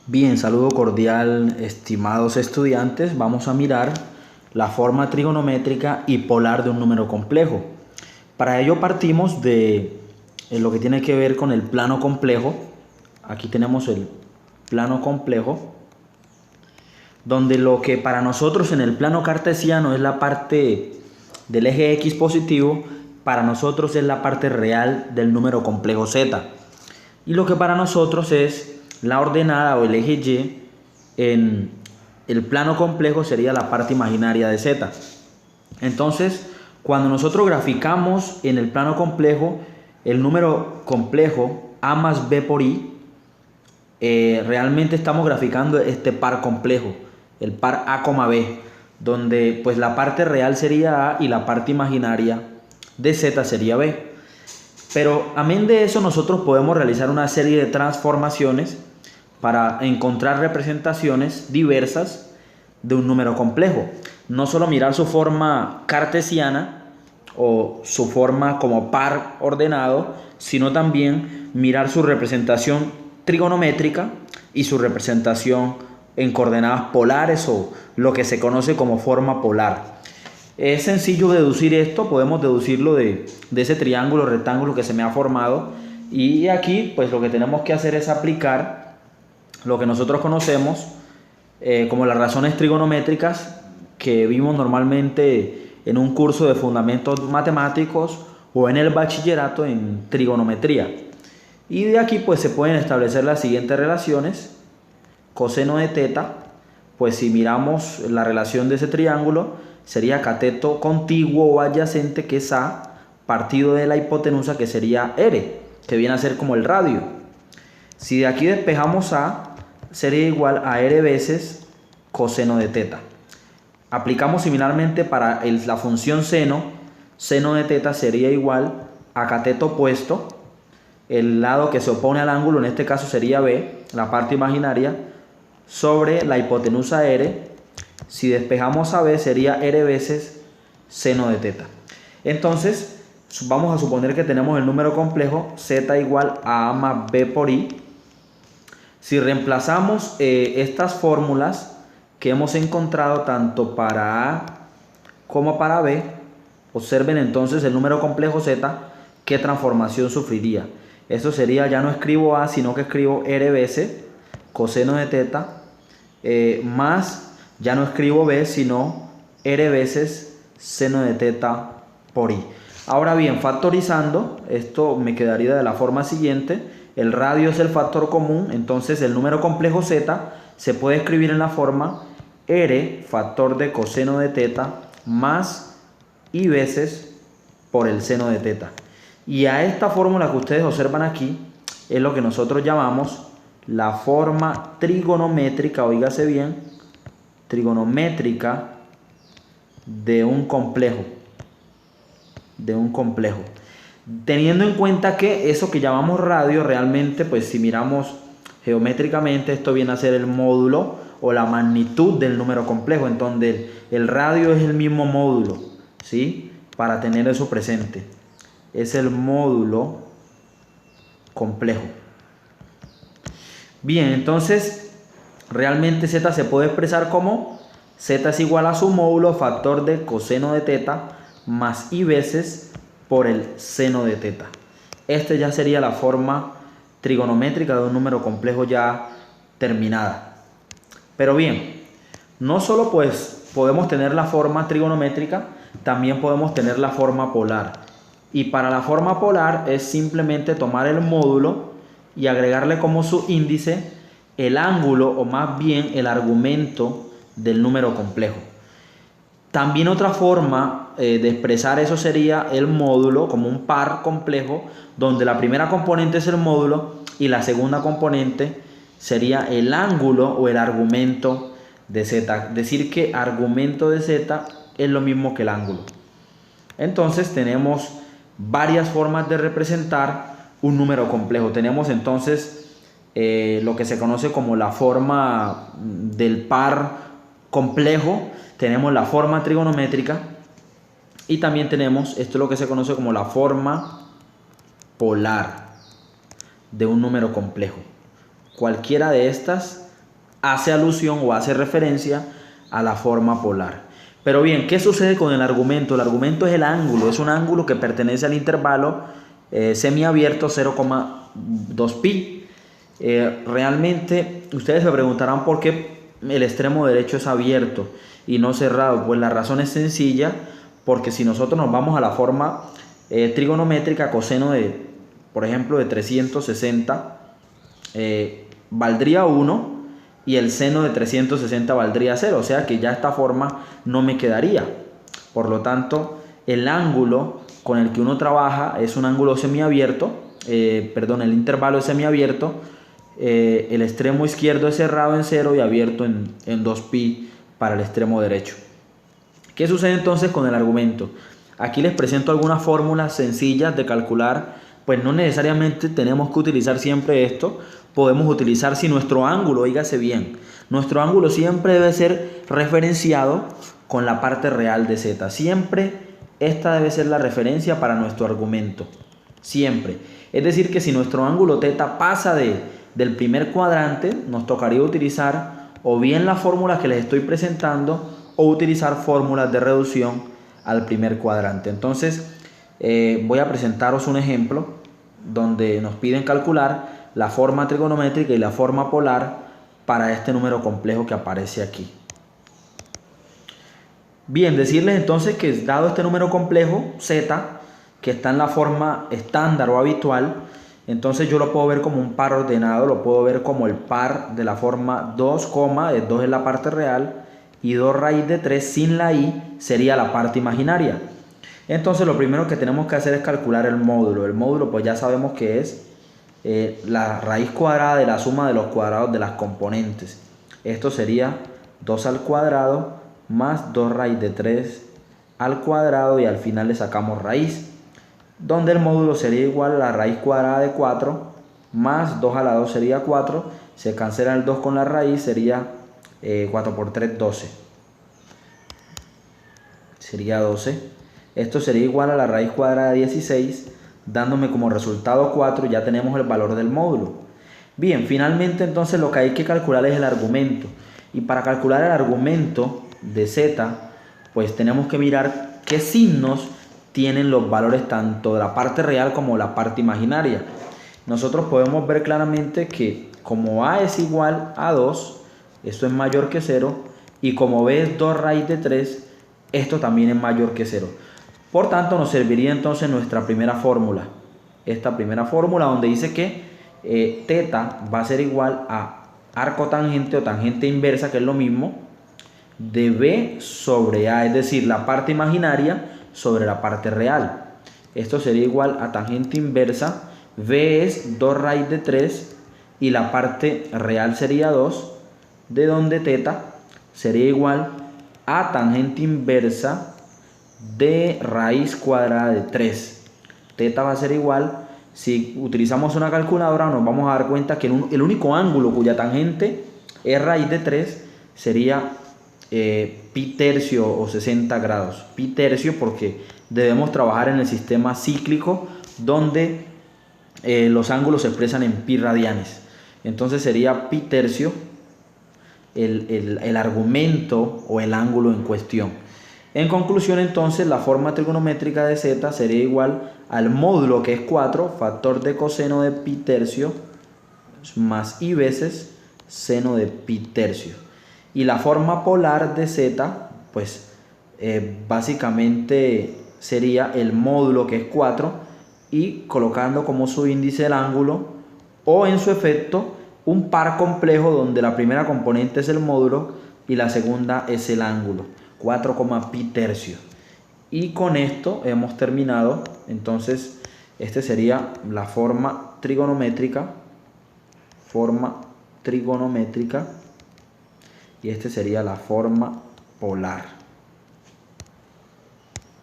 Bien, saludo cordial, estimados estudiantes. Vamos a mirar la forma trigonométrica y polar de un número complejo. Para ello partimos de lo que tiene que ver con el plano complejo. Aquí tenemos el plano complejo, donde lo que para nosotros en el plano cartesiano es la parte del eje X positivo, para nosotros es la parte real del número complejo Z. Y lo que para nosotros es la ordenada o el eje Y en el plano complejo sería la parte imaginaria de Z. Entonces, cuando nosotros graficamos en el plano complejo el número complejo A más B por I, realmente estamos graficando este par complejo, el par A, B, donde pues la parte real sería A y la parte imaginaria de Z sería B. Pero amén de eso, nosotros podemos realizar una serie de transformaciones para encontrar representaciones diversas de un número complejo. No solo mirar su forma cartesiana o su forma como par ordenado, sino también mirar su representación trigonométrica y su representación en coordenadas polares o lo que se conoce como forma polar. Es sencillo deducir esto, podemos deducirlo de ese triángulo rectángulo que se me ha formado, y aquí pues lo que tenemos que hacer es aplicar lo que nosotros conocemos como las razones trigonométricas que vimos normalmente en un curso de fundamentos matemáticos o en el bachillerato en trigonometría. Y de aquí pues se pueden establecer las siguientes relaciones. Coseno de teta, pues si miramos la relación de ese triángulo, sería cateto contiguo o adyacente, que es A, partido de la hipotenusa, que sería R, que viene a ser como el radio. Si de aquí despejamos A, sería igual a R veces coseno de teta. Aplicamos similarmente para la función seno. Seno de teta sería igual a cateto opuesto, el lado que se opone al ángulo, en este caso sería B, la parte imaginaria, sobre la hipotenusa R. Si despejamos a B, sería R veces seno de teta. Entonces, vamos a suponer que tenemos el número complejo Z igual a más B por I. Si reemplazamos estas fórmulas que hemos encontrado tanto para A como para B, observen entonces el número complejo Z, qué transformación sufriría. Esto sería, ya no escribo A, sino que escribo R veces coseno de teta, más, ya no escribo B, sino R veces seno de teta por I. Ahora bien, factorizando, esto me quedaría de la forma siguiente. El radio es el factor común, entonces el número complejo Z se puede escribir en la forma R factor de coseno de teta más I veces por el seno de teta. Y a esta fórmula que ustedes observan aquí es lo que nosotros llamamos la forma trigonométrica, oígase bien, trigonométrica de un complejo. Teniendo en cuenta que eso que llamamos radio, realmente, pues si miramos geométricamente, esto viene a ser el módulo o la magnitud del número complejo, en donde el radio es el mismo módulo, ¿sí? Para tener eso presente. Es el módulo complejo. Bien, entonces realmente Z se puede expresar como Z es igual a su módulo factor de coseno de teta más I veces por el seno de teta. Esta ya sería la forma trigonométrica de un número complejo ya terminada. Pero bien, no solo pues podemos tener la forma trigonométrica, también podemos tener la forma polar. Y para la forma polar es simplemente tomar el módulo y agregarle como su índice el ángulo, o más bien el argumento del número complejo. También otra forma de expresar eso sería el módulo como un par complejo, donde la primera componente es el módulo y la segunda componente sería el ángulo o el argumento de Z. Decir que argumento de Z es lo mismo que el ángulo. Entonces tenemos varias formas de representar un número complejo. Tenemos entonces lo que se conoce como la forma del par complejo, tenemos la forma trigonométrica y también tenemos esto, lo que se conoce como la forma polar de un número complejo. Cualquiera de estas hace alusión o hace referencia a la forma polar. Pero bien, ¿qué sucede con el argumento? El argumento es el ángulo, es un ángulo que pertenece al intervalo semiabierto 0,2 pi. Realmente ustedes se preguntarán por qué el extremo derecho es abierto y no cerrado. Pues la razón es sencilla, porque si nosotros nos vamos a la forma trigonométrica, coseno de, por ejemplo, de 360 valdría 1 y el seno de 360 valdría 0, o sea que ya esta forma no me quedaría. Por lo tanto, el ángulo con el que uno trabaja es un ángulo semiabierto, el intervalo es semiabierto, el extremo izquierdo es cerrado en 0 y abierto en 2 pi para el extremo derecho. ¿Qué sucede entonces con el argumento? Aquí les presento algunas fórmulas sencillas de calcular, pues no necesariamente tenemos que utilizar siempre esto, podemos utilizar si nuestro ángulo, oígase bien, nuestro ángulo siempre debe ser referenciado con la parte real de z, siempre esta debe ser la referencia para nuestro argumento, siempre. Es decir que si nuestro ángulo θ pasa del primer cuadrante, nos tocaría utilizar o bien las fórmulas que les estoy presentando o utilizar fórmulas de reducción al primer cuadrante. Entonces voy a presentaros un ejemplo donde nos piden calcular la forma trigonométrica y la forma polar para este número complejo que aparece aquí. Bien, decirles entonces que dado este número complejo, z, que está en la forma estándar o habitual, entonces yo lo puedo ver como un par ordenado, lo puedo ver como el par de la forma 2, 2 es la parte real, y 2 raíz de 3 sin la i sería la parte imaginaria. Entonces lo primero que tenemos que hacer es calcular el módulo. El módulo pues ya sabemos que es la raíz cuadrada de la suma de los cuadrados de las componentes. Esto sería 2 al cuadrado más 2 raíz de 3 al cuadrado y al final le sacamos raíz, donde el módulo sería igual a la raíz cuadrada de 4 más 2 a la 2 sería 4, se cancela el 2 con la raíz, sería 4 por 3, 12. Sería 12. Esto sería igual a la raíz cuadrada de 16, dándome como resultado 4, ya tenemos el valor del módulo. Bien, finalmente entonces lo que hay que calcular es el argumento. Y para calcular el argumento de z, pues tenemos que mirar qué signos tienen los valores tanto de la parte real como de la parte imaginaria. Nosotros podemos ver claramente que como a es igual a 2, esto es mayor que 0, y como b es 2 raíz de 3, esto también es mayor que 0. Por tanto, nos serviría entonces nuestra primera fórmula. Esta primera fórmula donde dice que θ va a ser igual a arco tangente o tangente inversa, que es lo mismo, de b sobre a, es decir, la parte imaginaria sobre la parte real. Esto sería igual a tangente inversa, b es 2 raíz de 3 y la parte real sería 2, de donde θ sería igual a tangente inversa de raíz cuadrada de 3. θ va a ser igual, si utilizamos una calculadora nos vamos a dar cuenta que el único ángulo cuya tangente es raíz de 3 sería pi tercio o 60 grados. Pi tercio porque debemos trabajar en el sistema cíclico donde los ángulos se expresan en pi radianes. Entonces sería pi tercio el argumento o el ángulo en cuestión. En conclusión, entonces, la forma trigonométrica de z sería igual al módulo, que es 4, factor de coseno de pi tercio, más i veces seno de pi tercio. Y la forma polar de z, pues, básicamente sería el módulo, que es 4, y colocando como su índice el ángulo, o en su efecto, un par complejo donde la primera componente es el módulo y la segunda es el ángulo. 4, pi tercio. Y con esto hemos terminado. Entonces este sería la forma trigonométrica y este sería la forma polar.